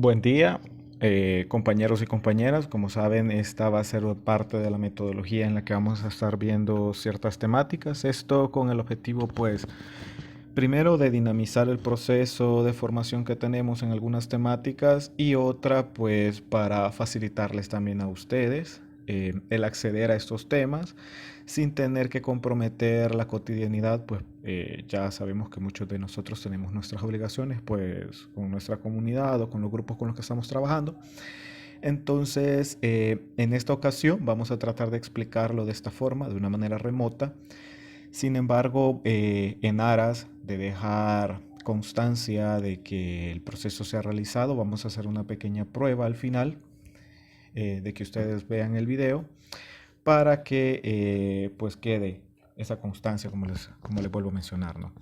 Buen día, compañeros y compañeras. Como saben, esta va a ser parte de la metodología en la que vamos a estar viendo ciertas temáticas. Esto con el objetivo, pues, primero de dinamizar el proceso de formación que tenemos en algunas temáticas y otra, pues, para facilitarles también a ustedes el acceder a estos temas sin tener que comprometer la cotidianidad, pues ya sabemos que muchos de nosotros tenemos nuestras obligaciones, pues con nuestra comunidad o con los grupos con los que estamos trabajando. Entonces, en esta ocasión vamos a tratar de explicarlo de esta forma, de una manera remota. Sin embargo, en aras de dejar constancia de que el proceso se ha realizado, vamos a hacer una pequeña prueba al final de que ustedes vean el video para que pues quede esa constancia como les vuelvo a mencionar, ¿no?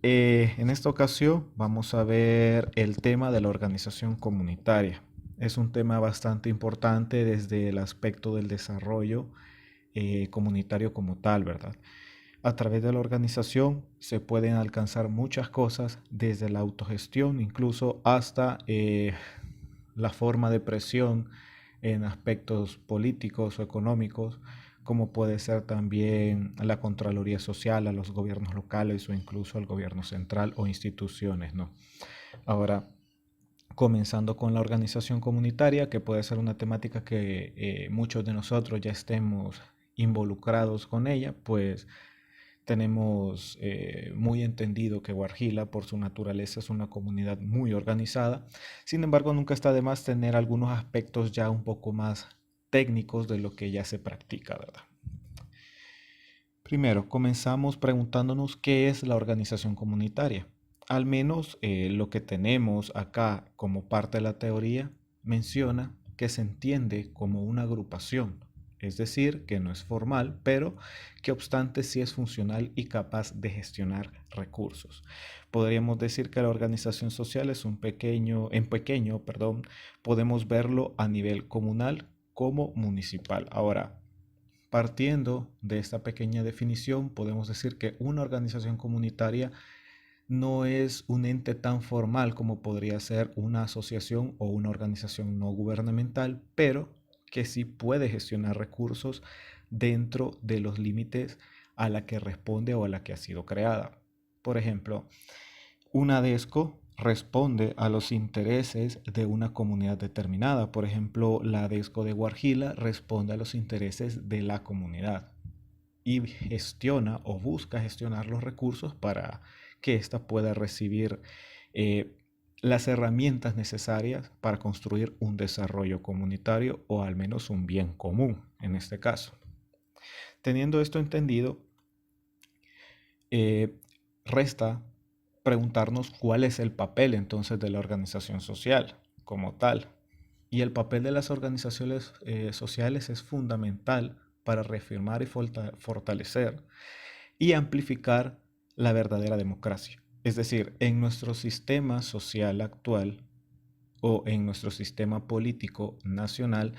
En esta ocasión vamos a ver el tema de la organización comunitaria. Es un tema bastante importante desde el aspecto del desarrollo comunitario como tal, ¿verdad? A través de la organización se pueden alcanzar muchas cosas, desde la autogestión incluso hasta la forma de presión en aspectos políticos o económicos, como puede ser también la Contraloría Social a los gobiernos locales o incluso al gobierno central o instituciones, ¿no? Ahora, comenzando con la organización comunitaria, que puede ser una temática que muchos de nosotros ya estemos involucrados con ella, pues tenemos muy entendido que Guarjila, por su naturaleza, es una comunidad muy organizada. Sin embargo, nunca está de más tener algunos aspectos ya un poco más técnicos de lo que ya se practica, ¿verdad? Primero, comenzamos preguntándonos qué es la organización comunitaria. Al menos lo que tenemos acá como parte de la teoría menciona que se entiende como una agrupación, es decir, que no es formal, pero que obstante sí es funcional y capaz de gestionar recursos. Podríamos decir que la organización social es perdón, podemos verlo a nivel comunal como municipal. Ahora, partiendo de esta pequeña definición, podemos decir que una organización comunitaria no es un ente tan formal como podría ser una asociación o una organización no gubernamental, pero que sí puede gestionar recursos dentro de los límites a la que responde o a la que ha sido creada. Por ejemplo, una DESCO responde a los intereses de una comunidad determinada. Por ejemplo, la DESCO de Guarjila responde a los intereses de la comunidad y gestiona o busca gestionar los recursos para que ésta pueda recibir eh, las herramientas necesarias para construir un desarrollo comunitario o al menos un bien común en este caso. Teniendo esto entendido, eh, resta preguntarnos cuál es el papel entonces de la organización social como tal. Y el papel de las organizaciones sociales es fundamental para reafirmar y fortalecer y amplificar la verdadera democracia. Es decir, en nuestro sistema social actual o en nuestro sistema político nacional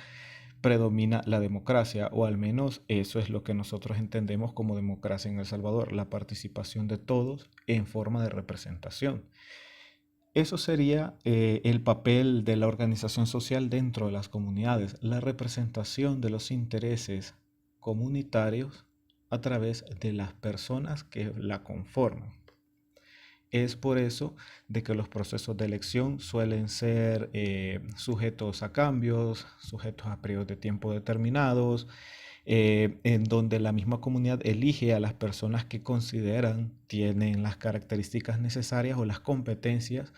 predomina la democracia, o al menos eso es lo que nosotros entendemos como democracia en El Salvador, la participación de todos en forma de representación. Eso sería el papel de la organización social dentro de las comunidades, la representación de los intereses comunitarios a través de las personas que la conforman. Es por eso de que los procesos de elección suelen ser sujetos a cambios, sujetos a periodos de tiempo determinados, en donde la misma comunidad elige a las personas que consideran tienen las características necesarias o las competencias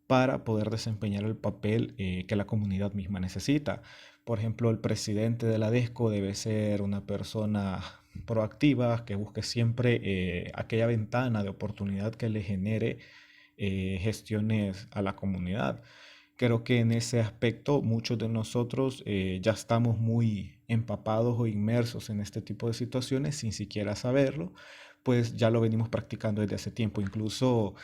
para poder desempeñar el papel que la comunidad misma necesita. Por ejemplo, el presidente de la DESCO debe ser una persona proactiva que busque siempre aquella ventana de oportunidad que le genere gestiones a la comunidad. Creo que en ese aspecto muchos de nosotros ya estamos muy empapados o inmersos en este tipo de situaciones sin siquiera saberlo, pues ya lo venimos practicando desde hace tiempo. Incluso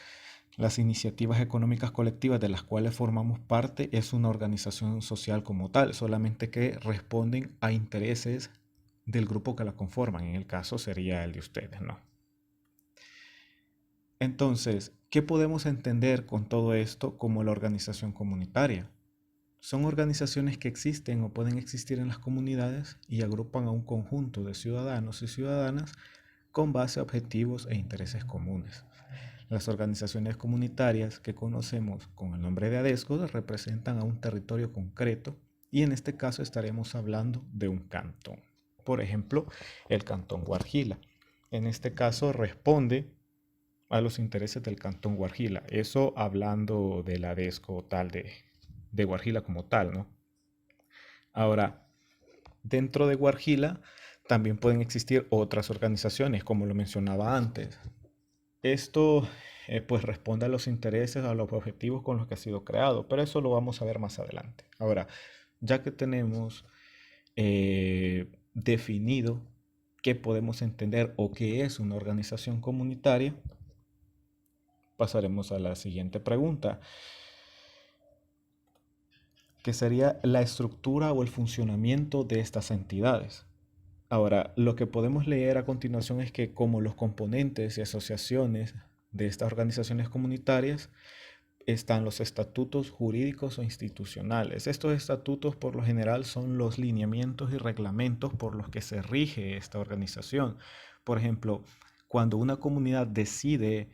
las iniciativas económicas colectivas de las cuales formamos parte es una organización social como tal, solamente que responden a intereses del grupo que la conforman. En el caso sería el de ustedes, ¿no? Entonces, ¿qué podemos entender con todo esto como la organización comunitaria? Son organizaciones que existen o pueden existir en las comunidades y agrupan a un conjunto de ciudadanos y ciudadanas con base a objetivos e intereses comunes. Las organizaciones comunitarias que conocemos con el nombre de ADESCO representan a un territorio concreto y en este caso estaremos hablando de un cantón. Por ejemplo, el cantón Guarjila. En este caso responde a los intereses del cantón Guarjila. Eso hablando de la ADESCO tal de Guarjila como tal, ¿no? Ahora, dentro de Guarjila también pueden existir otras organizaciones, como lo mencionaba antes. Esto pues responde a los intereses, a los objetivos con los que ha sido creado, pero eso lo vamos a ver más adelante. Ahora, ya que tenemos definido qué podemos entender o qué es una organización comunitaria, pasaremos a la siguiente pregunta, que sería la estructura o el funcionamiento de estas entidades. Ahora, lo que podemos leer a continuación es que como los componentes y asociaciones de estas organizaciones comunitarias están los estatutos jurídicos o institucionales. Estos estatutos por lo general son los lineamientos y reglamentos por los que se rige esta organización. Por ejemplo, cuando una comunidad decide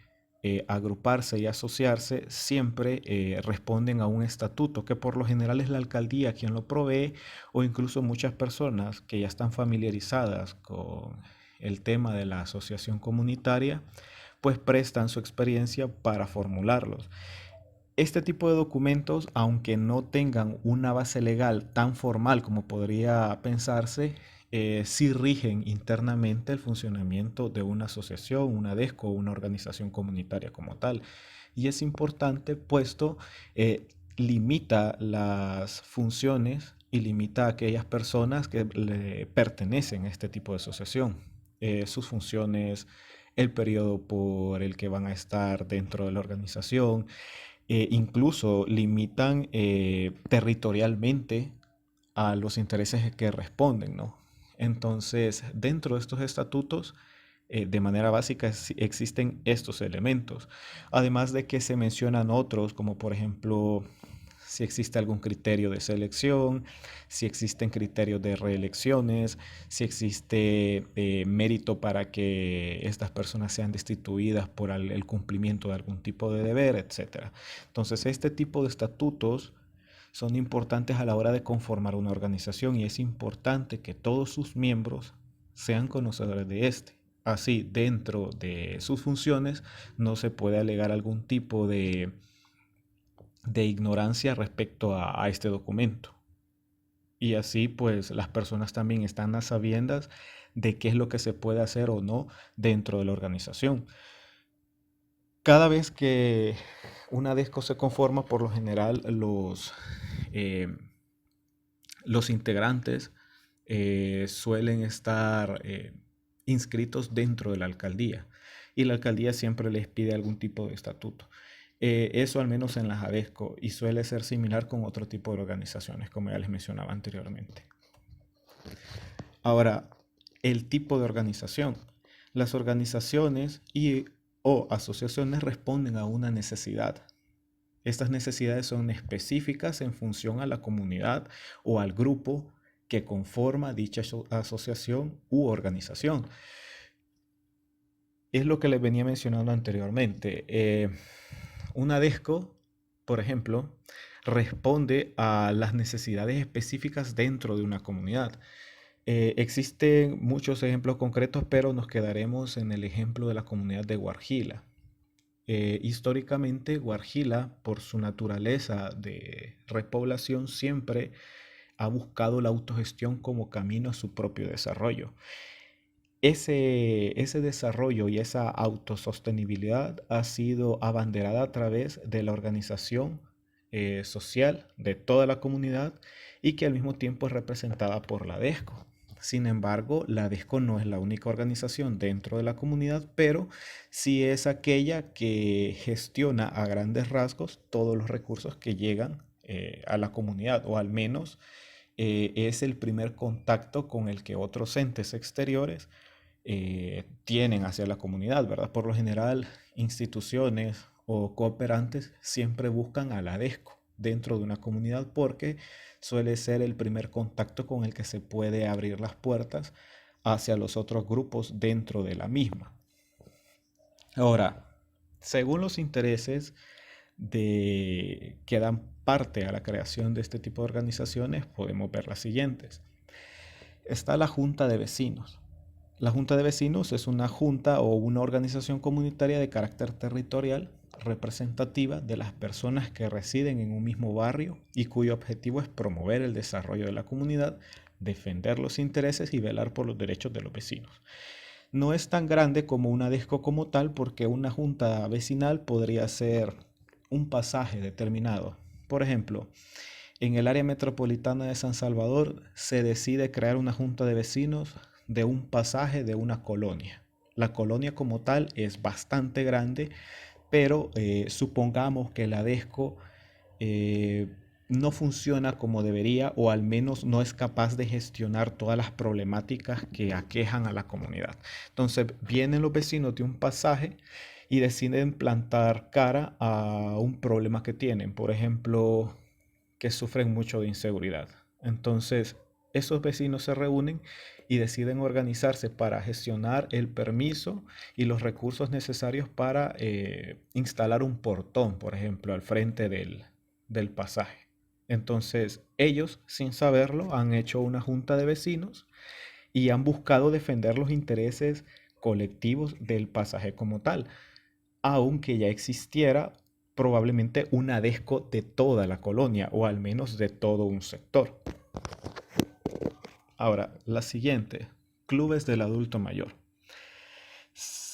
agruparse y asociarse, siempre responden a un estatuto que por lo general es la alcaldía quien lo provee o incluso muchas personas que ya están familiarizadas con el tema de la asociación comunitaria, pues prestan su experiencia para formularlos. Este tipo de documentos, aunque no tengan una base legal tan formal como podría pensarse, sí rigen internamente el funcionamiento de una asociación, una DESCO o una organización comunitaria como tal. Y es importante puesto limita las funciones y limita a aquellas personas que le pertenecen a este tipo de asociación. Sus funciones, el periodo por el que van a estar dentro de la organización, incluso limitan territorialmente a los intereses que responden, ¿no? Entonces, dentro de estos estatutos, de manera básica existen estos elementos, además de que se mencionan otros, como por ejemplo, si existe algún criterio de selección, si existen criterios de reelecciones, si existe mérito para que estas personas sean destituidas por el cumplimiento de algún tipo de deber, etcétera. Entonces, este tipo de estatutos son importantes a la hora de conformar una organización y es importante que todos sus miembros sean conocedores de este. Así, dentro de sus funciones, no se puede alegar algún tipo de ignorancia respecto a este documento. Y así, pues, las personas también están a sabiendas de qué es lo que se puede hacer o no dentro de la organización. Cada vez que una DESCO se conforma, por lo general eh, los integrantes suelen estar inscritos dentro de la alcaldía y la alcaldía siempre les pide algún tipo de estatuto. Eso al menos en las ADESCO y suele ser similar con otro tipo de organizaciones, como ya les mencionaba anteriormente. Ahora, el tipo de organización. Las organizaciones y o asociaciones responden a una necesidad. Estas necesidades son específicas en función a la comunidad o al grupo que conforma dicha asociación u organización. Es lo que les venía mencionando anteriormente. Una DESCO, por ejemplo, responde a las necesidades específicas dentro de una comunidad. Existen muchos ejemplos concretos, pero nos quedaremos en el ejemplo de la comunidad de Guarjila. Históricamente, Guarjila, por su naturaleza de repoblación, siempre ha buscado la autogestión como camino a su propio desarrollo. Ese desarrollo y esa autosostenibilidad ha sido abanderada a través de la organización social de toda la comunidad y que al mismo tiempo es representada por la DESCO. Sin embargo, la DESCO no es la única organización dentro de la comunidad, pero sí es aquella que gestiona a grandes rasgos todos los recursos que llegan a la comunidad, o al menos es el primer contacto con el que otros entes exteriores tienen hacia la comunidad, ¿verdad? Por lo general, instituciones o cooperantes siempre buscan a la DESCO dentro de una comunidad porque suele ser el primer contacto con el que se puede abrir las puertas hacia los otros grupos dentro de la misma. Ahora, según los intereses que dan parte a la creación de este tipo de organizaciones, podemos ver las siguientes. Está la Junta de Vecinos. La Junta de Vecinos es una junta o una organización comunitaria de carácter territorial representativa de las personas que residen en un mismo barrio y cuyo objetivo es promover el desarrollo de la comunidad, defender los intereses y velar por los derechos de los vecinos. No es tan grande como una DESCO como tal, porque una junta vecinal podría ser un pasaje determinado. Por ejemplo, en el área metropolitana de San Salvador se decide crear una junta de vecinos de un pasaje de una colonia. La colonia como tal es bastante grande, pero supongamos que la DESCO eh, no funciona como debería, o al menos no es capaz de gestionar todas las problemáticas que aquejan a la comunidad. Entonces vienen los vecinos de un pasaje y deciden plantar cara a un problema que tienen. Por ejemplo, que sufren mucho de inseguridad. Entonces, esos vecinos se reúnen y deciden organizarse para gestionar el permiso y los recursos necesarios para instalar un portón, por ejemplo, al frente del pasaje. Entonces, ellos, sin saberlo, han hecho una junta de vecinos y han buscado defender los intereses colectivos del pasaje como tal, aunque ya existiera probablemente una DESCO de toda la colonia o al menos de todo un sector. Ahora, la siguiente, clubes del adulto mayor.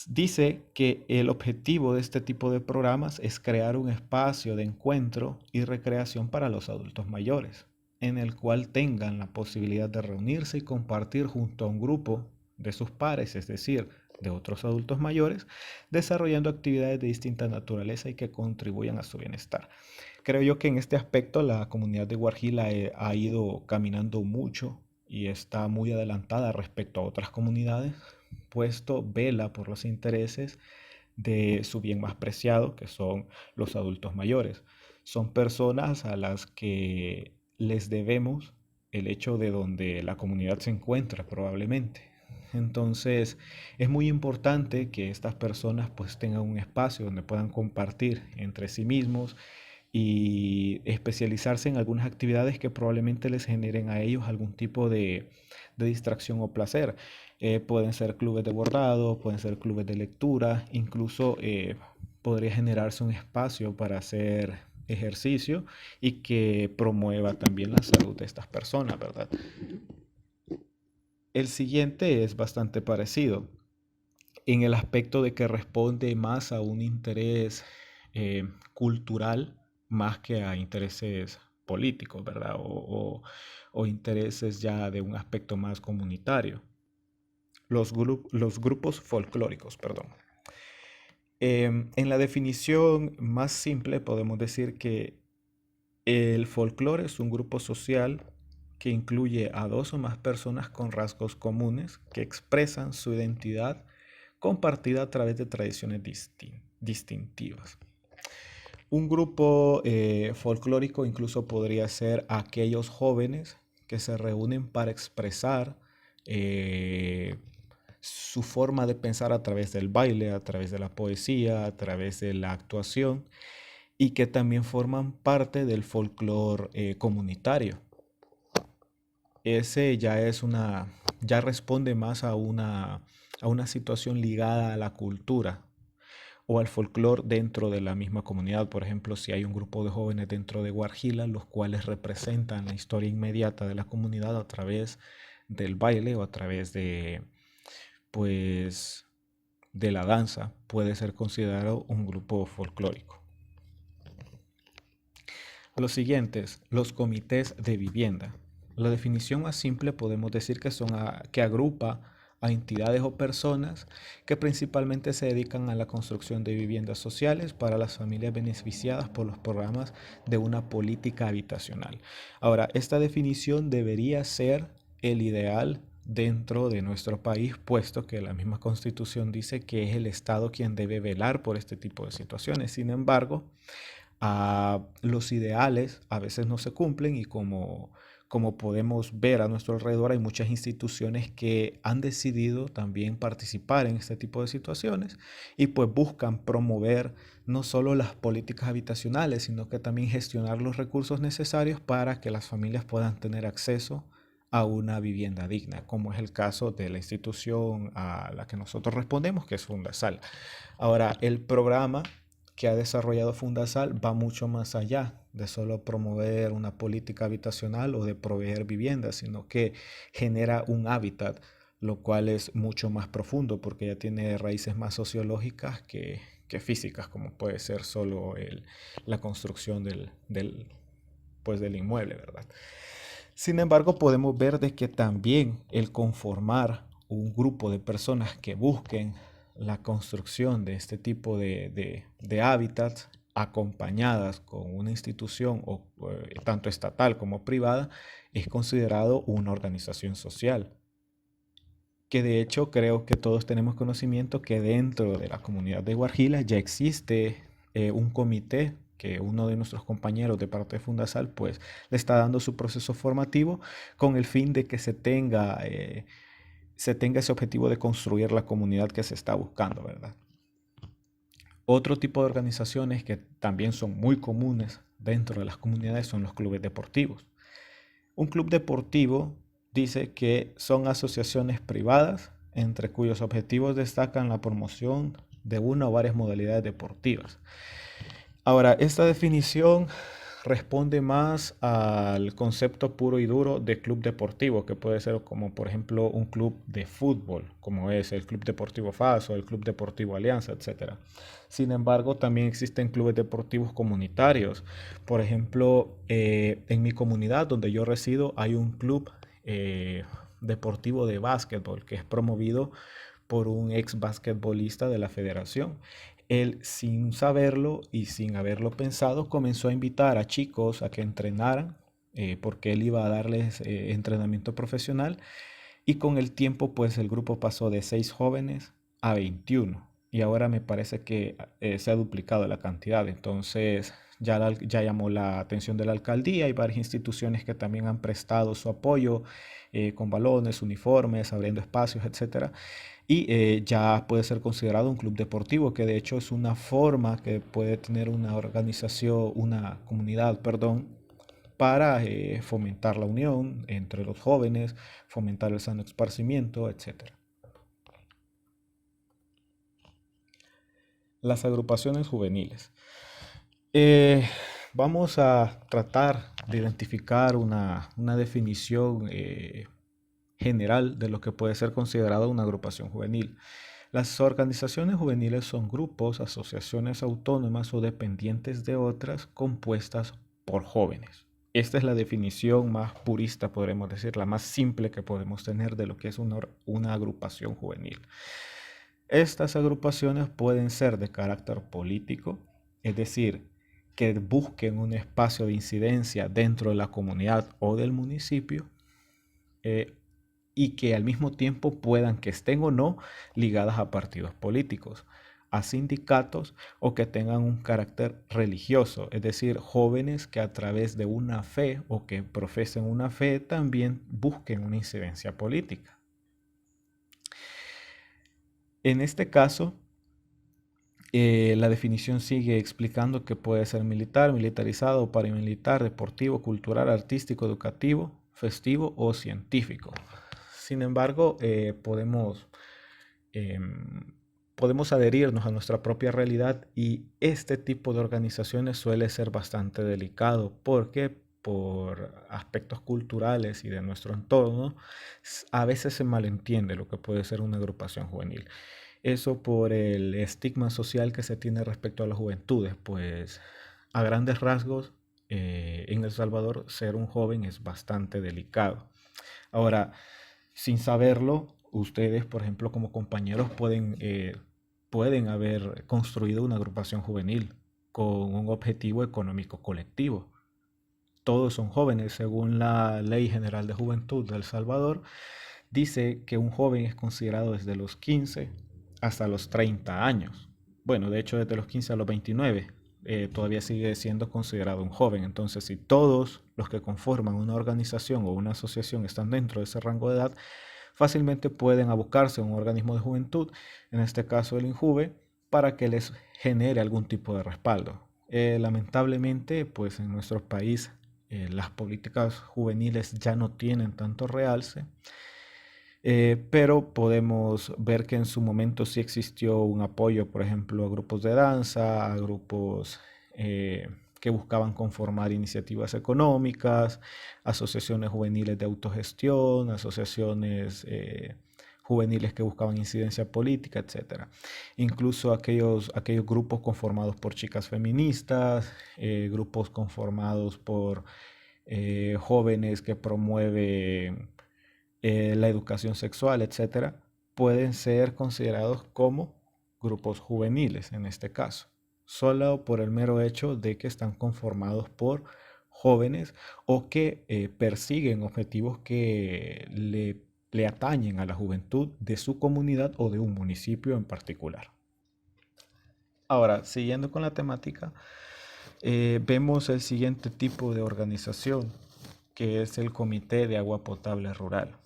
Dice que el objetivo de este tipo de programas es crear un espacio de encuentro y recreación para los adultos mayores, en el cual tengan la posibilidad de reunirse y compartir junto a un grupo de sus pares, es decir, de otros adultos mayores, desarrollando actividades de distinta naturaleza y que contribuyan a su bienestar. Creo yo que en este aspecto la comunidad de Guarjila ha ido caminando mucho y está muy adelantada respecto a otras comunidades, puesto vela por los intereses de su bien más preciado, que son los adultos mayores. Son personas a las que les debemos el hecho de donde la comunidad se encuentra probablemente. Entonces es muy importante que estas personas pues tengan un espacio donde puedan compartir entre sí mismos y especializarse en algunas actividades que probablemente les generen a ellos algún tipo de distracción o placer. Pueden ser clubes de bordado, pueden ser clubes de lectura, incluso podría generarse un espacio para hacer ejercicio y que promueva también la salud de estas personas, ¿verdad? El siguiente es bastante parecido en el aspecto de que responde más a un interés cultural más que a intereses políticos, ¿verdad? O intereses ya de un aspecto más comunitario. Los grupos folclóricos, perdón. En la definición más simple podemos decir que el folclore es un grupo social que incluye a dos o más personas con rasgos comunes que expresan su identidad compartida a través de tradiciones distintivas. Un grupo folclórico incluso podría ser aquellos jóvenes que se reúnen para expresar eh, su forma de pensar a través del baile, a través de la poesía, a través de la actuación y que también forman parte del folclore comunitario. Ese ya responde más a una situación ligada a la cultura o al folclore dentro de la misma comunidad. Por ejemplo, si hay un grupo de jóvenes dentro de Guarjila, los cuales representan la historia inmediata de la comunidad a través del baile o a través pues, de la danza, puede ser considerado un grupo folclórico. Los siguientes, los comités de vivienda. La definición más simple podemos decir que agrupa a entidades o personas que principalmente se dedican a la construcción de viviendas sociales para las familias beneficiadas por los programas de una política habitacional. Ahora, esta definición debería ser el ideal dentro de nuestro país, puesto que la misma Constitución dice que es el Estado quien debe velar por este tipo de situaciones. Sin embargo, los ideales a veces no se cumplen y como podemos ver a nuestro alrededor, hay muchas instituciones que han decidido también participar en este tipo de situaciones y pues buscan promover no solo las políticas habitacionales, sino que también gestionar los recursos necesarios para que las familias puedan tener acceso a una vivienda digna, como es el caso de la institución a la que nosotros respondemos, que es Fundasal. Ahora, el programa que ha desarrollado Fundasal va mucho más allá de solo promover una política habitacional o de proveer viviendas, sino que genera un hábitat, lo cual es mucho más profundo porque ya tiene raíces más sociológicas que físicas, como puede ser solo la construcción pues del inmueble, ¿verdad? Sin embargo, podemos ver de que también el conformar un grupo de personas que busquen la construcción de este tipo de hábitats acompañadas con una institución tanto estatal como privada es considerado una organización social. Que de hecho creo que todos tenemos conocimiento que dentro de la comunidad de Guarjila ya existe un comité que uno de nuestros compañeros de parte de Fundasal pues le está dando su proceso formativo con el fin de que se tenga ese objetivo de construir la comunidad que se está buscando, ¿verdad? Otro tipo de organizaciones que también son muy comunes dentro de las comunidades son los clubes deportivos. Un club deportivo dice que son asociaciones privadas entre cuyos objetivos destacan la promoción de una o varias modalidades deportivas. Ahora, esta definición responde más al concepto puro y duro de club deportivo, que puede ser como por ejemplo un club de fútbol, como es el Club Deportivo FAS o el Club Deportivo Alianza, etcétera. Sin embargo, también existen clubes deportivos comunitarios. Por ejemplo, en mi comunidad donde yo resido hay un club deportivo de básquetbol que es promovido por un ex basquetbolista de la federación. Él, sin saberlo y sin haberlo pensado, comenzó a invitar a chicos a que entrenaran, porque él iba a darles entrenamiento profesional. Y con el tiempo, pues el grupo pasó de 6 jóvenes a 21. Y ahora me parece que se ha duplicado la cantidad. Entonces ya llamó la atención de la alcaldía y varias instituciones que también han prestado su apoyo con balones, uniformes, abriendo espacios, etcétera. Y ya puede ser considerado un club deportivo, que de hecho es una forma que puede tener una organización, una comunidad, perdón, para fomentar la unión entre los jóvenes, fomentar el sano esparcimiento, etcétera. Las agrupaciones juveniles. Eh, Vamos a tratar de identificar una definición general de lo que puede ser considerado una agrupación juvenil. Las organizaciones juveniles son grupos, asociaciones autónomas o dependientes de otras compuestas por jóvenes. Esta es la definición más purista, podremos decir, la más simple que podemos tener de lo que es una agrupación juvenil. Estas agrupaciones pueden ser de carácter político, es decir, que busquen un espacio de incidencia dentro de la comunidad o del municipio, eh, y que al mismo tiempo puedan que estén o no ligadas a partidos políticos, a sindicatos o que tengan un carácter religioso, es decir, jóvenes que a través de una fe o que profesen una fe también busquen una incidencia política. En este caso, la definición sigue explicando que puede ser militar, militarizado, paramilitar, deportivo, cultural, artístico, educativo, festivo o científico. Sin embargo, podemos adherirnos a nuestra propia realidad y este tipo de organizaciones suele ser bastante delicado porque por aspectos culturales y de nuestro entorno a veces se malentiende lo que puede ser una agrupación juvenil. Eso por el estigma social que se tiene respecto a las juventudes, pues a grandes rasgos en El Salvador ser un joven es bastante delicado. Ahora, sin saberlo, ustedes, por ejemplo, como compañeros pueden haber construido una agrupación juvenil con un objetivo económico colectivo. Todos son jóvenes, según la Ley General de Juventud de El Salvador. dice que un joven es considerado desde los 15 hasta los 30 años. Bueno, de hecho desde los 15 a los 29 todavía sigue siendo considerado un joven. Entonces, si todos los que conforman una organización o una asociación están dentro de ese rango de edad, fácilmente pueden abocarse a un organismo de juventud, en este caso el INJUVE, para que les genere algún tipo de respaldo. Lamentablemente, pues en nuestro país las políticas juveniles ya no tienen tanto realce, pero podemos ver que en su momento sí existió un apoyo, por ejemplo, a grupos de danza, a grupos que buscaban conformar iniciativas económicas, asociaciones juveniles de autogestión, asociaciones juveniles que buscaban incidencia política, etcétera. Incluso aquellos grupos conformados por chicas feministas, grupos conformados por jóvenes que promueven la educación sexual, etcétera, pueden ser considerados como grupos juveniles en este caso, solo por el mero hecho de que están conformados por jóvenes o que persiguen objetivos que le atañen a la juventud de su comunidad o de un municipio en particular. Ahora, siguiendo con la temática, vemos el siguiente tipo de organización, que es el Comité de Agua Potable Rural.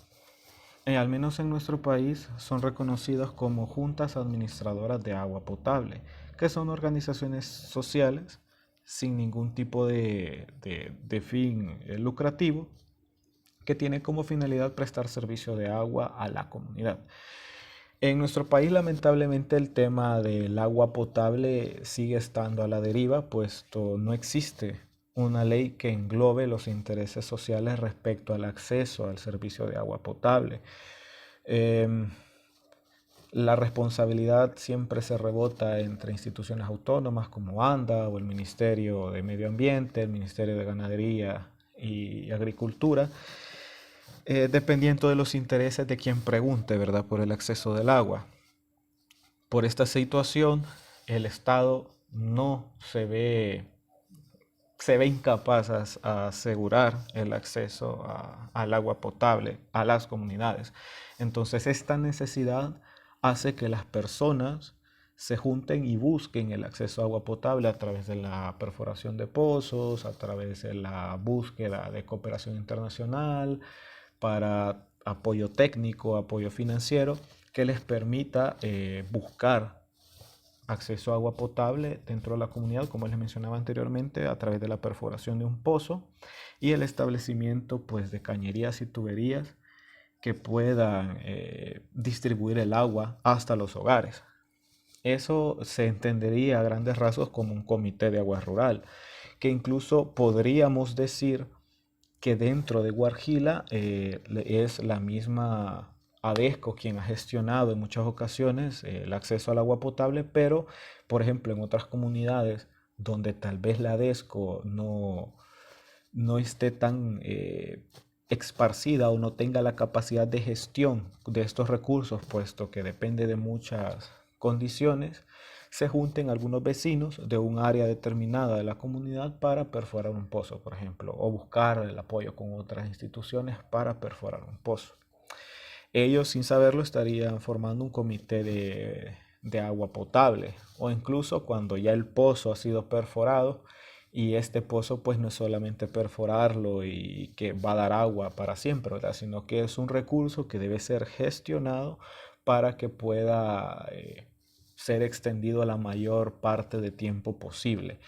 Al menos en nuestro país son reconocidas como juntas administradoras de agua potable, que son organizaciones sociales sin ningún tipo de fin lucrativo, que tienen como finalidad prestar servicio de agua a la comunidad. En nuestro país, lamentablemente, el tema del agua potable sigue estando a la deriva, puesto no existe una ley que englobe los intereses sociales respecto al acceso al servicio de agua potable. Eh, la responsabilidad siempre se rebota entre instituciones autónomas como ANDA o el Ministerio de Medio Ambiente, el Ministerio de Ganadería y Agricultura, dependiendo de los intereses de quien pregunte, ¿verdad?, por el acceso del agua. Por esta situación, el Estado no se ve incapaz a asegurar el acceso al agua potable a las comunidades. Entonces, esta necesidad hace que las personas se junten y busquen el acceso a agua potable a través de la perforación de pozos, a través de la búsqueda de cooperación internacional, para apoyo técnico, apoyo financiero, que les permita buscar acceso a agua potable dentro de la comunidad, como les mencionaba anteriormente, a través de la perforación de un pozo y el establecimiento pues, de cañerías y tuberías que puedan distribuir el agua hasta los hogares. Eso se entendería a grandes rasgos como un comité de agua rural, que incluso podríamos decir que dentro de Guarjila es la misma ADESCO quien ha gestionado en muchas ocasiones el acceso al agua potable, pero por ejemplo en otras comunidades donde tal vez la ADESCO no esté tan esparcida o no tenga la capacidad de gestión de estos recursos, puesto que depende de muchas condiciones, se junten algunos vecinos de un área determinada de la comunidad para perforar un pozo, por ejemplo, o buscar el apoyo con otras instituciones para perforar un pozo. Ellos, sin saberlo, estarían formando un comité de agua potable, o incluso cuando ya el pozo ha sido perforado, y este pozo pues no es solamente perforarlo y que va a dar agua para siempre, ¿verdad?, sino que es un recurso que debe ser gestionado para que pueda ser extendido a la mayor parte de tiempo posible.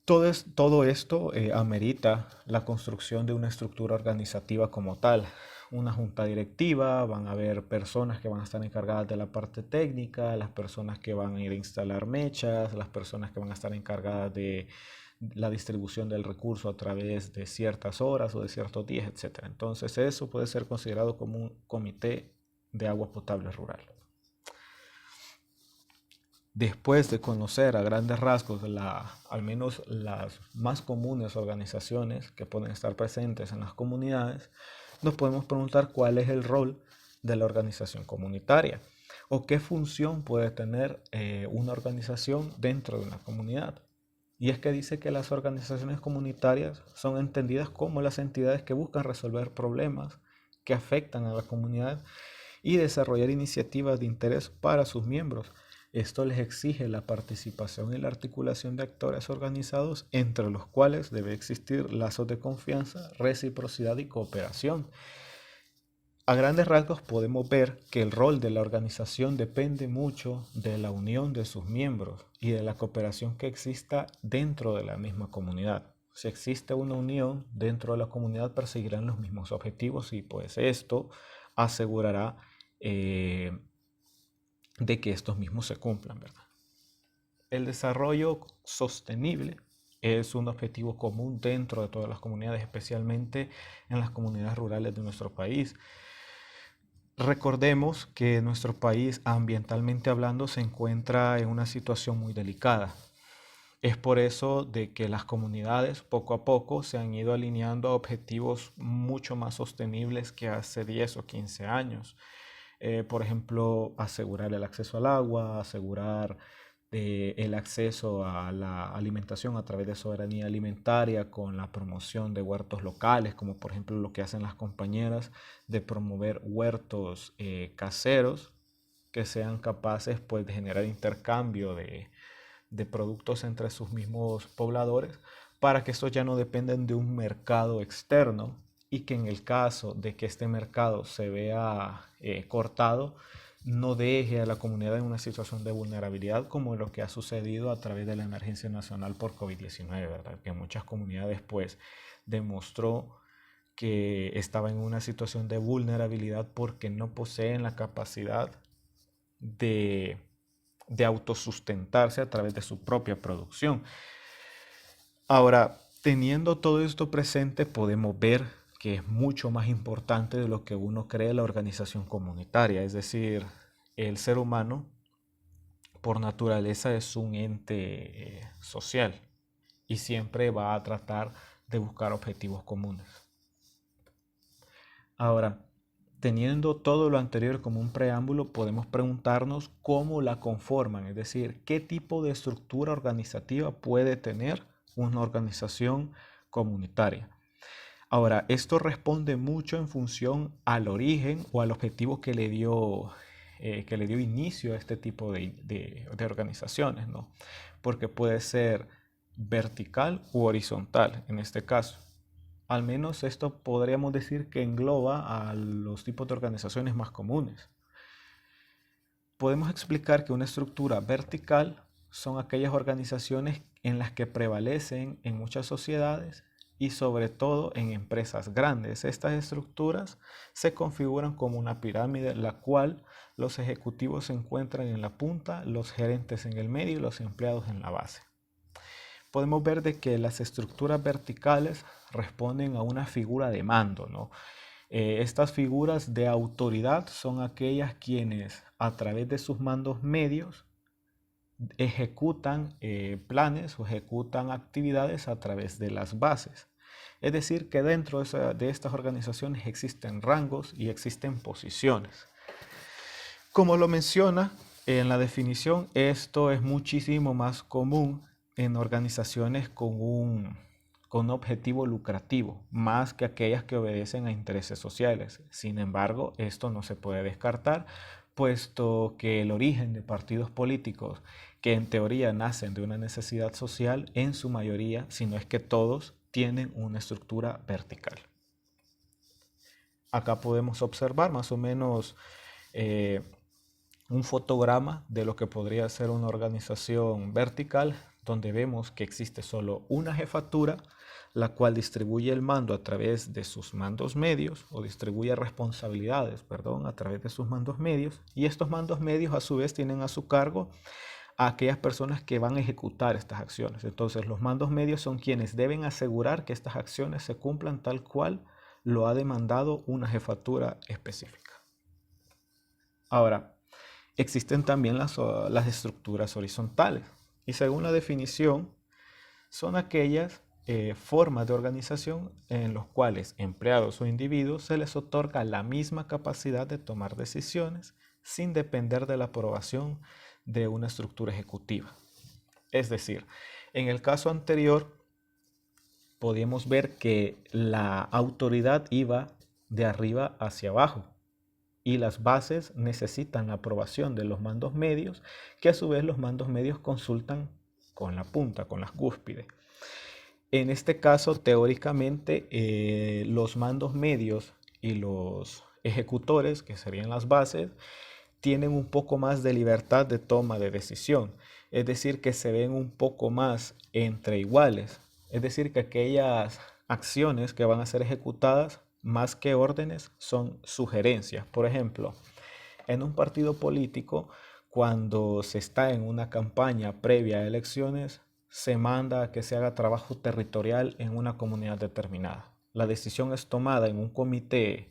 Todo esto amerita la construcción de una estructura organizativa como tal, una junta directiva, van a haber personas que van a estar encargadas de la parte técnica, las personas que van a ir a instalar mechas, las personas que van a estar encargadas de la distribución del recurso a través de ciertas horas o de ciertos días, etc. Entonces eso puede ser considerado como un comité de agua potable rural. Después de conocer a grandes rasgos al menos las más comunes organizaciones que pueden estar presentes en las comunidades, nos podemos preguntar cuál es el rol de la organización comunitaria o qué función puede tener una organización dentro de una comunidad. Y es que dice que las organizaciones comunitarias son entendidas como las entidades que buscan resolver problemas que afectan a la comunidad y desarrollar iniciativas de interés para sus miembros. Esto les exige la participación y la articulación de actores organizados, entre los cuales debe existir lazos de confianza, reciprocidad y cooperación. A grandes rasgos podemos ver que el rol de la organización depende mucho de la unión de sus miembros y de la cooperación que exista dentro de la misma comunidad. Si existe una unión dentro de la comunidad, perseguirán los mismos objetivos y pues esto asegurará de que estos mismos se cumplan, ¿verdad? El desarrollo sostenible es un objetivo común dentro de todas las comunidades, especialmente en las comunidades rurales de nuestro país. Recordemos que nuestro país, ambientalmente hablando, se encuentra en una situación muy delicada. Es por eso de que las comunidades poco a poco se han ido alineando a objetivos mucho más sostenibles que hace 10 o 15 años. Por ejemplo, asegurar el acceso al agua, asegurar el acceso a la alimentación a través de soberanía alimentaria con la promoción de huertos locales, como por ejemplo lo que hacen las compañeras de promover huertos caseros que sean capaces pues, de generar intercambio de productos entre sus mismos pobladores para que estos ya no dependen de un mercado externo y que en el caso de que este mercado se vea cortado, no deje a la comunidad en una situación de vulnerabilidad como lo que ha sucedido a través de la emergencia nacional por COVID-19, ¿verdad? Que muchas comunidades pues demostró que estaba en una situación de vulnerabilidad porque no poseen la capacidad de, de autosustentarse a través de su propia producción. Ahora, teniendo todo esto presente, podemos ver que es mucho más importante de lo que uno cree la organización comunitaria, es decir, el ser humano por naturaleza es un ente social y siempre va a tratar de buscar objetivos comunes. Ahora, teniendo todo lo anterior como un preámbulo, podemos preguntarnos cómo la conforman, es decir, qué tipo de estructura organizativa puede tener una organización comunitaria. Ahora, esto responde mucho en función al origen o al objetivo que le dio inicio a este tipo de organizaciones, ¿no? Porque puede ser vertical u horizontal en este caso. Al menos esto podríamos decir que engloba a los tipos de organizaciones más comunes. Podemos explicar que una estructura vertical son aquellas organizaciones en las que prevalecen en muchas sociedades y sobre todo en empresas grandes. Estas estructuras se configuran como una pirámide, la cual los ejecutivos se encuentran en la punta, los gerentes en el medio y los empleados en la base. Podemos ver de que las estructuras verticales responden a una figura de mando, ¿no? Estas figuras de autoridad son aquellas quienes a través de sus mandos medios ejecutan planes o ejecutan actividades a través de las bases. Es decir, que dentro de estas organizaciones existen rangos y existen posiciones. Como lo menciona en la definición, esto es muchísimo más común en organizaciones con un objetivo lucrativo, más que aquellas que obedecen a intereses sociales. Sin embargo, esto no se puede descartar, puesto que el origen de partidos políticos que en teoría nacen de una necesidad social, en su mayoría, si no es que todos, tienen una estructura vertical. Acá podemos observar más o menos un fotograma de lo que podría ser una organización vertical, donde vemos que existe solo una jefatura, la cual distribuye el mando a través de sus mandos medios, o distribuye responsabilidades, perdón, a través de sus mandos medios, y estos mandos medios a su vez tienen a su cargo a aquellas personas que van a ejecutar estas acciones. Entonces los mandos medios son quienes deben asegurar que estas acciones se cumplan tal cual lo ha demandado una jefatura específica. Ahora, existen también las estructuras horizontales y según la definición son aquellas formas de organización en los cuales empleados o individuos se les otorga la misma capacidad de tomar decisiones sin depender de la aprobación de una estructura ejecutiva. Es decir, en el caso anterior podíamos ver que la autoridad iba de arriba hacia abajo. Y las bases necesitan la aprobación de los mandos medios, que a su vez los mandos medios consultan con la punta, con las cúspides. En este caso, teóricamente, los mandos medios y los ejecutores, que serían las bases, tienen un poco más de libertad de toma de decisión. Es decir, que se ven un poco más entre iguales. Es decir, que aquellas acciones que van a ser ejecutadas, más que órdenes, son sugerencias. Por ejemplo, en un partido político, cuando se está en una campaña previa a elecciones, se manda a que se haga trabajo territorial en una comunidad determinada. La decisión es tomada en un comité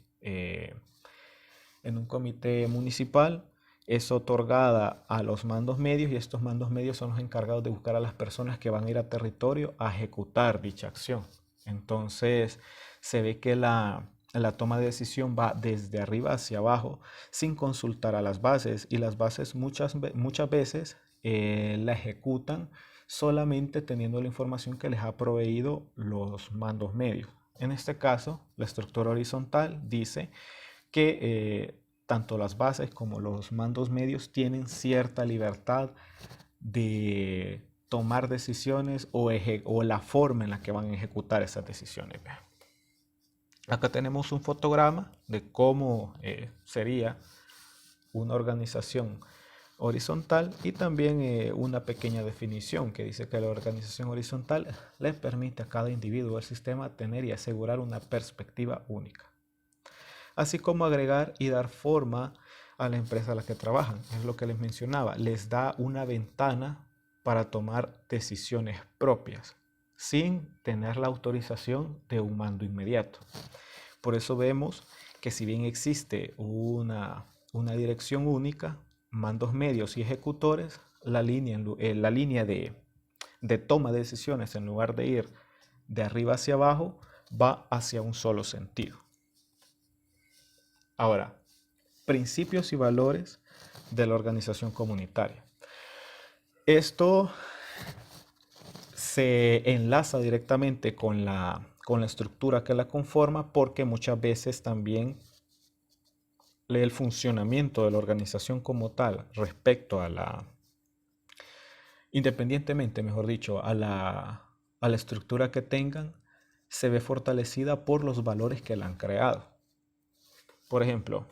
municipal, es otorgada a los mandos medios y estos mandos medios son los encargados de buscar a las personas que van a ir a territorio a ejecutar dicha acción. Entonces se ve que la toma de decisión va desde arriba hacia abajo sin consultar a las bases, y las bases muchas veces la ejecutan solamente teniendo la información que les ha proveído los mandos medios. En este caso, la estructura horizontal dice que tanto las bases como los mandos medios tienen cierta libertad de tomar decisiones o la forma en la que van a ejecutar esas decisiones. Acá tenemos un fotograma de cómo sería una organización horizontal, y también una pequeña definición que dice que la organización horizontal le permite a cada individuo del sistema tener y asegurar una perspectiva única, así como agregar y dar forma a la empresa a la que trabajan. Es lo que les mencionaba, les da una ventana para tomar decisiones propias sin tener la autorización de un mando inmediato. Por eso vemos que si bien existe una dirección única, mandos medios y ejecutores, la línea de toma de decisiones, en lugar de ir de arriba hacia abajo, va hacia un solo sentido. Ahora, principios y valores de la organización comunitaria. Esto se enlaza directamente con la estructura que la conforma, porque muchas veces también el funcionamiento de la organización como tal respecto a independientemente, mejor dicho, a la estructura que tengan, se ve fortalecida por los valores que la han creado. Por ejemplo,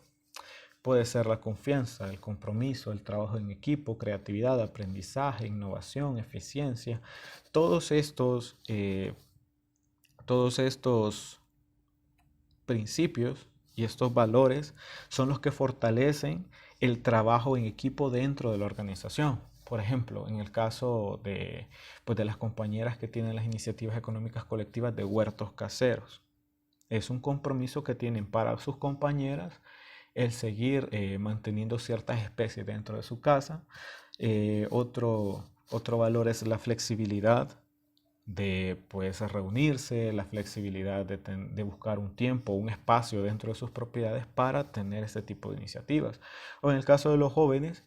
puede ser la confianza, el compromiso, el trabajo en equipo, creatividad, aprendizaje, innovación, eficiencia. Todos estos principios y estos valores son los que fortalecen el trabajo en equipo dentro de la organización. Por ejemplo, en el caso pues de las compañeras que tienen las iniciativas económicas colectivas de huertos caseros, es un compromiso que tienen para sus compañeras el seguir manteniendo ciertas especies dentro de su casa. Otro valor es la flexibilidad de pues reunirse, la flexibilidad de buscar un tiempo, un espacio dentro de sus propiedades para tener este tipo de iniciativas. O en el caso de los jóvenes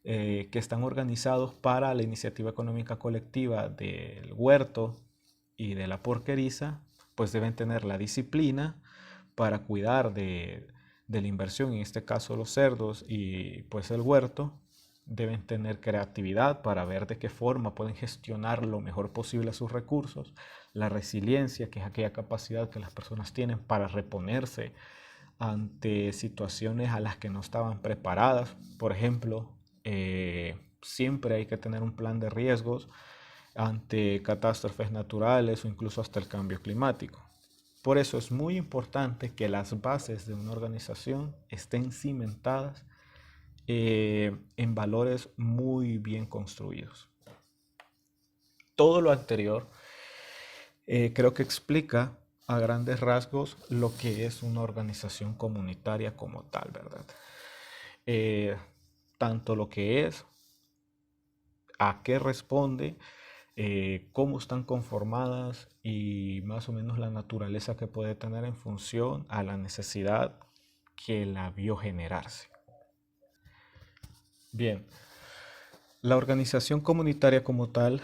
que están organizados para la iniciativa económica colectiva del huerto y de la porqueriza, pues deben tener la disciplina para cuidar de la inversión, en este caso los cerdos y pues el huerto. Deben tener creatividad para ver de qué forma pueden gestionar lo mejor posible sus recursos, la resiliencia, que es aquella capacidad que las personas tienen para reponerse ante situaciones a las que no estaban preparadas. Por ejemplo, siempre hay que tener un plan de riesgos ante catástrofes naturales o incluso hasta el cambio climático. Por eso es muy importante que las bases de una organización estén cimentadas en valores muy bien construidos. Todo lo anterior creo que explica a grandes rasgos lo que es una organización comunitaria como tal, ¿verdad? Tanto lo que es, a qué responde, cómo están conformadas y más o menos la naturaleza que puede tener en función a la necesidad que la vio generarse. Bien, La organización comunitaria como tal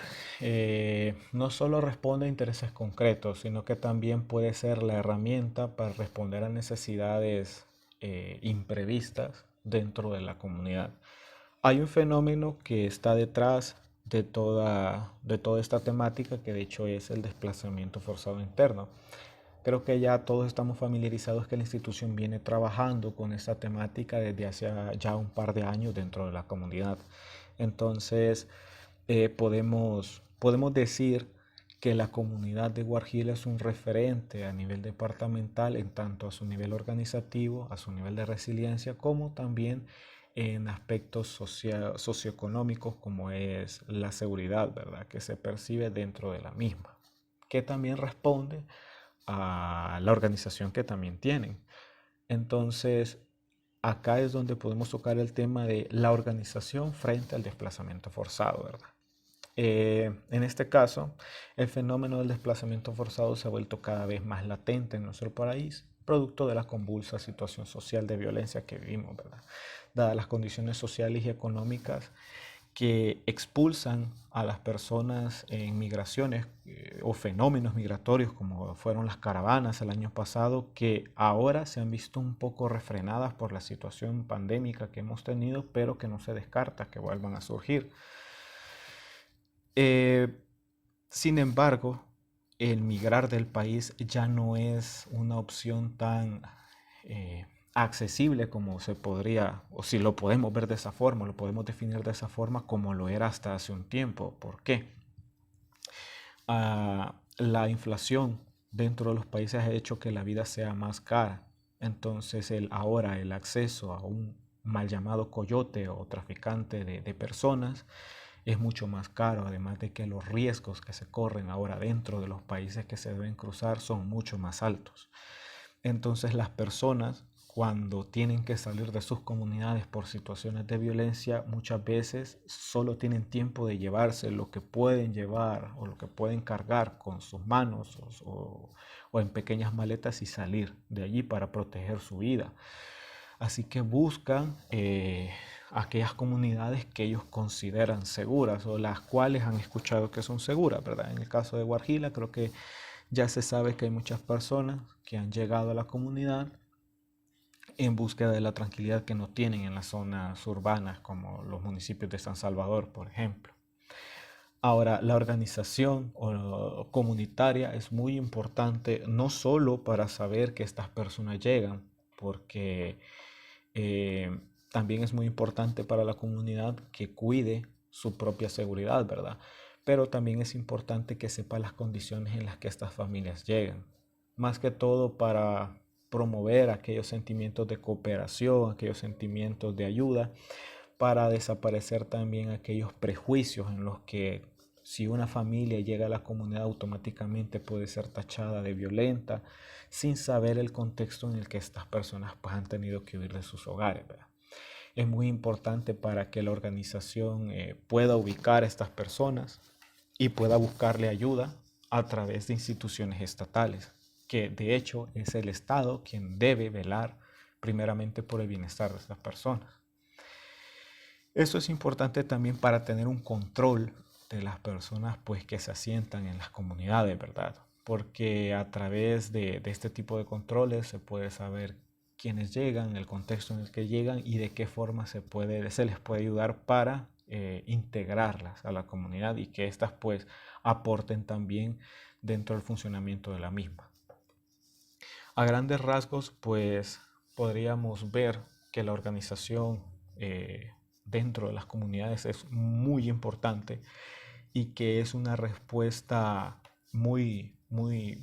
no solo responde a intereses concretos, sino que también puede ser la herramienta para responder a necesidades imprevistas dentro de la comunidad. Hay un fenómeno que está detrás de toda esta temática, que de hecho es el desplazamiento forzado interno. Creo que ya todos estamos familiarizados que la institución viene trabajando con esta temática desde hace ya un par de años dentro de la comunidad. Entonces, podemos decir que la comunidad de Guarjil es un referente a nivel departamental en tanto a su nivel organizativo, a su nivel de resiliencia, como también en aspectos socioeconómicos como es la seguridad, ¿verdad? Que se percibe dentro de la misma, que también responde a la organización que también tienen. Entonces, acá es donde podemos tocar el tema de la organización frente al desplazamiento forzado, ¿verdad? En este caso, el fenómeno del desplazamiento forzado se ha vuelto cada vez más latente en nuestro país, producto de la convulsa situación social de violencia que vivimos, ¿verdad? Dadas las condiciones sociales y económicas que expulsan a las personas en migraciones o fenómenos migratorios como fueron las caravanas el año pasado, que ahora se han visto un poco refrenadas por la situación pandémica que hemos tenido, pero que no se descarta que vuelvan a surgir. Eh, Sin embargo, el migrar del país ya no es una opción tan accesible como se podría, o si lo podemos ver de esa forma, lo podemos definir de esa forma como lo era hasta hace un tiempo. ¿Por qué? La inflación dentro de los países ha hecho que la vida sea más cara. Entonces ahora el acceso a un mal llamado coyote o traficante de personas es mucho más caro, además de que los riesgos que se corren ahora dentro de los países que se deben cruzar son mucho más altos. Entonces las personas cuando tienen que salir de sus comunidades por situaciones de violencia, muchas veces solo tienen tiempo de llevarse lo que pueden llevar o lo que pueden cargar con sus manos o en pequeñas maletas y salir de allí para proteger su vida. Así que buscan aquellas comunidades que ellos consideran seguras o las cuales han escuchado que son seguras, ¿verdad? En el caso de Guarjila creo que ya se sabe que hay muchas personas que han llegado a la comunidad en búsqueda de la tranquilidad que no tienen en las zonas urbanas como los municipios de San Salvador, por ejemplo. Ahora, la organización comunitaria es muy importante no solo para saber que estas personas llegan, porque también es muy importante para la comunidad que cuide su propia seguridad, ¿verdad? Pero también es importante que sepa las condiciones en las que estas familias llegan. Más que todo para promover aquellos sentimientos de cooperación, aquellos sentimientos de ayuda, para desaparecer también aquellos prejuicios en los que si una familia llega a la comunidad automáticamente puede ser tachada de violenta sin saber el contexto en el que estas personas pues, han tenido que huir de sus hogares, ¿verdad? Es muy importante para que la organización pueda ubicar a estas personas y pueda buscarle ayuda a través de instituciones estatales, que de hecho es el Estado quien debe velar primeramente por el bienestar de estas personas. Eso es importante también para tener un control de las personas pues, que se asientan en las comunidades, ¿verdad? Porque a través de este tipo de controles se puede saber quiénes llegan, el contexto en el que llegan y de qué forma se les puede ayudar para integrarlas a la comunidad y que éstas pues aporten también dentro del funcionamiento de la misma. A grandes rasgos pues podríamos ver que la organización dentro de las comunidades es muy importante y que es una respuesta muy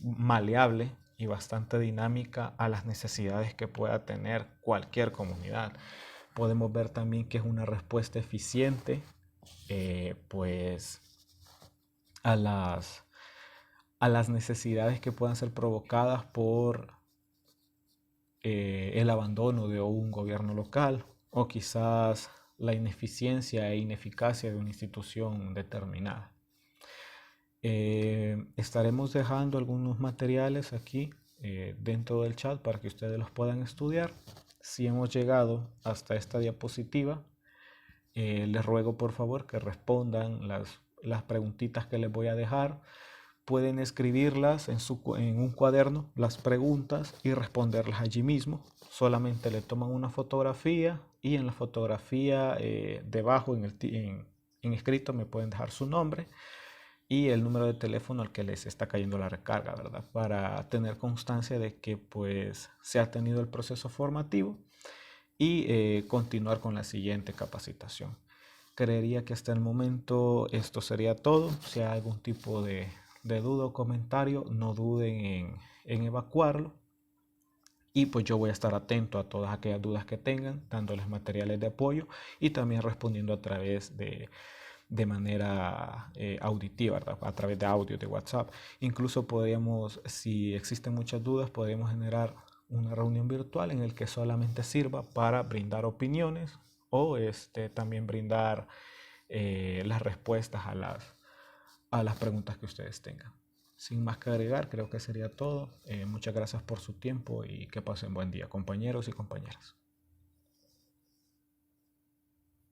maleable y bastante dinámica a las necesidades que pueda tener cualquier comunidad. Podemos ver también que es una respuesta eficiente pues a a las necesidades que puedan ser provocadas por el abandono de un gobierno local o quizás la ineficiencia e ineficacia de una institución determinada. Estaremos dejando algunos materiales aquí dentro del chat para que ustedes los puedan estudiar. Si hemos llegado hasta esta diapositiva, Les ruego por favor que respondan las preguntitas que les voy a dejar. Pueden escribirlas en un cuaderno, las preguntas, y responderlas allí mismo. Solamente le toman una fotografía y en la fotografía debajo en escrito me pueden dejar su nombre y el número de teléfono al que les está cayendo la recarga, ¿verdad? Para tener constancia de que pues se ha tenido el proceso formativo y continuar con la siguiente capacitación. Creería que hasta el momento esto sería todo. Si hay algún tipo de duda o comentario, no duden en evacuarlo. Y pues yo voy a estar atento a todas aquellas dudas que tengan, dándoles materiales de apoyo y también respondiendo a través de manera auditiva, ¿verdad? A través de audio de WhatsApp. Incluso podríamos, si existen muchas dudas, podríamos generar una reunión virtual en el que solamente sirva para brindar opiniones o también brindar las respuestas a las preguntas que ustedes tengan. Sin más que agregar, creo que sería todo. Muchas gracias por su tiempo y que pasen buen día, compañeros y compañeras.